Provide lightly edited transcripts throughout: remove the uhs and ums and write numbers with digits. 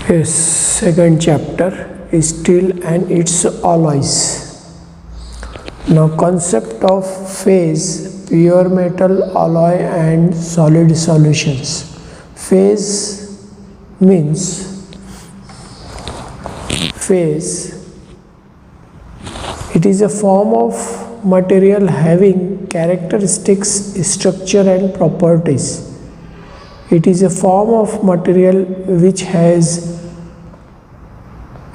Yes, second chapter, steel and its alloys. Now, concept of phase, pure metal alloy and solid solutions. Phase means it is a form of material having characteristics, structure and properties. It is a form of material which has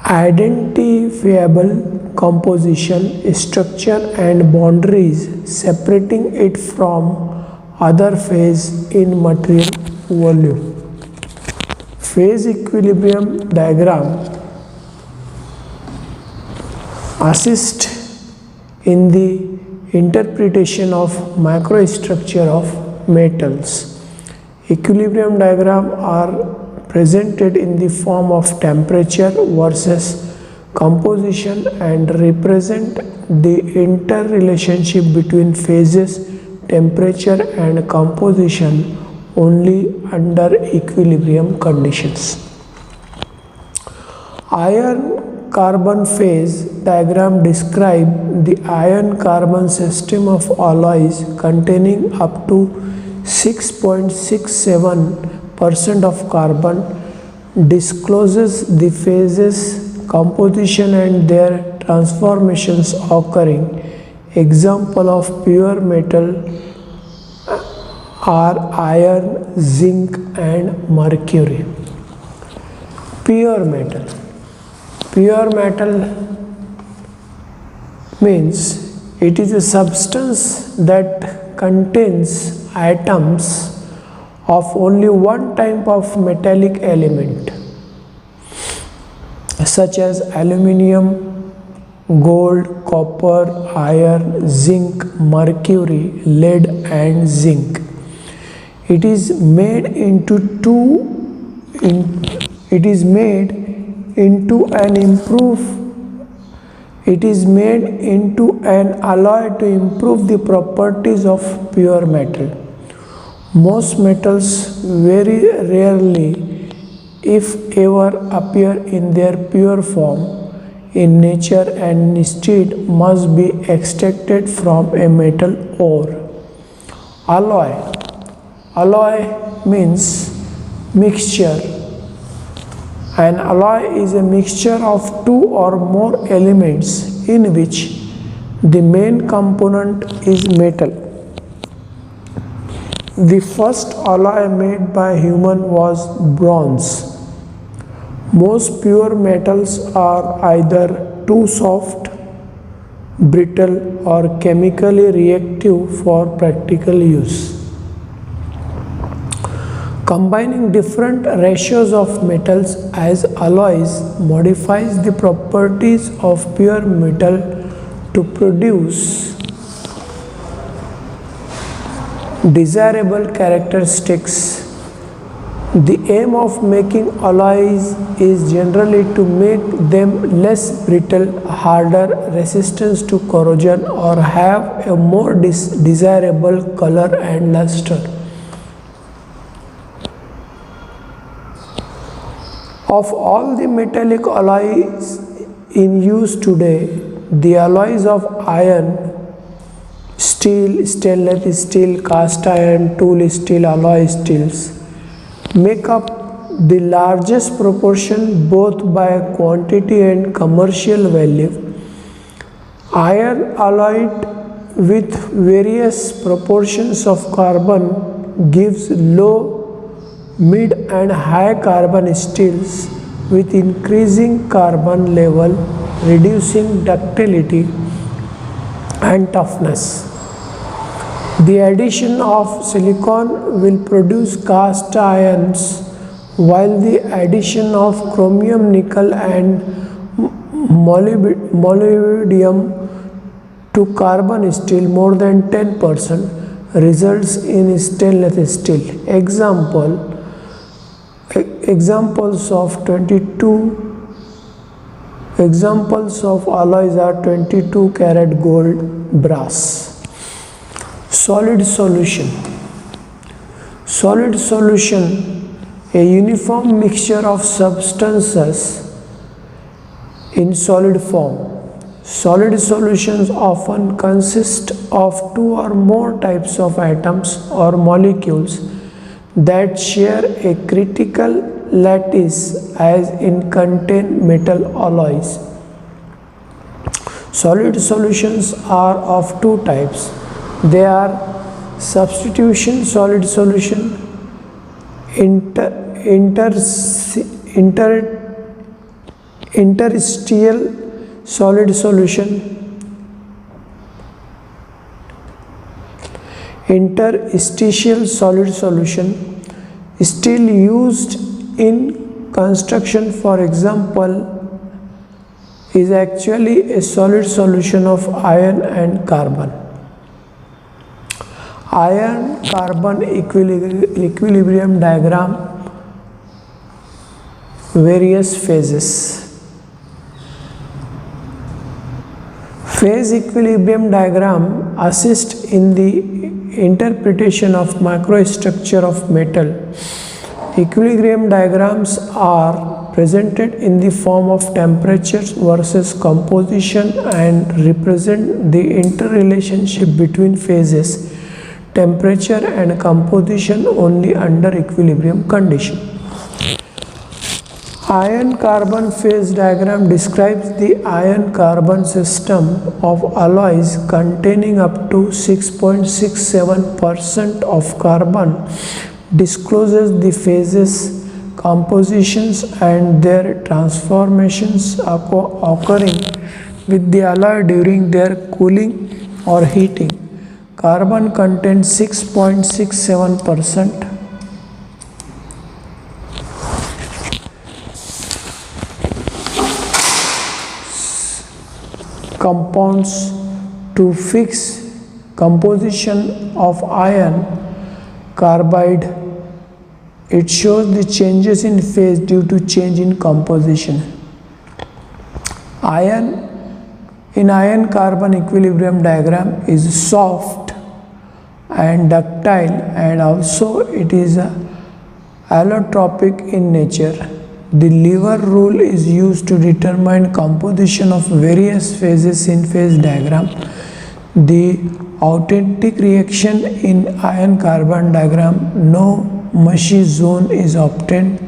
identifiable composition, structure and boundaries separating it from other phase in material volume. Phase equilibrium diagram assist in the interpretation of microstructure of metals. Equilibrium diagram are presented in the form of temperature versus composition and represent the interrelationship between phases, temperature and composition only under equilibrium conditions. Iron carbon phase diagram describe the iron carbon system of alloys containing up to 6.67% of carbon, discloses the phases, composition and their transformations occurring. Example of pure metal are iron, zinc and mercury. Pure metal. Pure metal means it is a substance that contains atoms of only one type of metallic element, such as aluminium, gold, copper, iron, zinc, mercury, lead and zinc. It is made into an alloy to improve the properties of pure metal. Most metals very rarely, if ever, appear in their pure form in nature and instead must be extracted from a metal ore. Alloy. Alloy means mixture. An alloy is a mixture of two or more elements in which the main component is metal. The first alloy made by human was bronze. Most pure metals are either too soft, brittle or chemically reactive for practical use. Combining different ratios of metals as alloys modifies the properties of pure metal to produce desirable characteristics. The aim of making alloys is generally to make them less brittle, harder, resistant to corrosion or have a more desirable color and luster. Of all the metallic alloys in use today, the alloys of iron, steel, stainless steel, cast iron, tool steel, alloy steels make up the largest proportion both by quantity and commercial value. Iron alloyed with various proportions of carbon gives low, mid and high carbon steels with increasing carbon level, reducing ductility and toughness. The addition of silicon will produce cast irons, while the addition of chromium, nickel and molybdenum to carbon steel more than 10% results in stainless steel. Examples of alloys are 22 karat gold, brass. Solid solution A uniform mixture of substances in solid form. Solid solutions often consist of two or more types of atoms or molecules that share a critical lattice as in contain metal alloys. Solid solutions are of two types. They are substitution solid solution, interstitial solid solution, interstitial solid solution, still used in construction. For example, is actually a solid solution of iron and carbon. Iron carbon equilibrium diagram, various phases. Phase equilibrium diagram assists in the interpretation of microstructure of metal. Equilibrium diagrams are presented in the form of temperature versus composition and represent the interrelationship between phases, temperature and composition only under equilibrium condition. Iron carbon phase diagram describes the iron carbon system of alloys containing up to 6.67% of carbon, discloses the phases, compositions and their transformations occurring with the alloy during their cooling or heating. Carbon contains 6.67%. Compounds to fix composition of iron carbide. It shows the changes in phase due to change in composition. Iron carbon equilibrium diagram is soft and ductile, and also it is allotropic in nature. The lever rule is used to determine composition of various phases in phase diagram. The authentic reaction in iron carbon diagram, no mushy zone is obtained.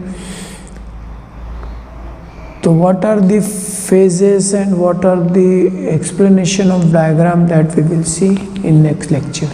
So what are the phases and what are the explanation of diagram, that we will see in next lecture.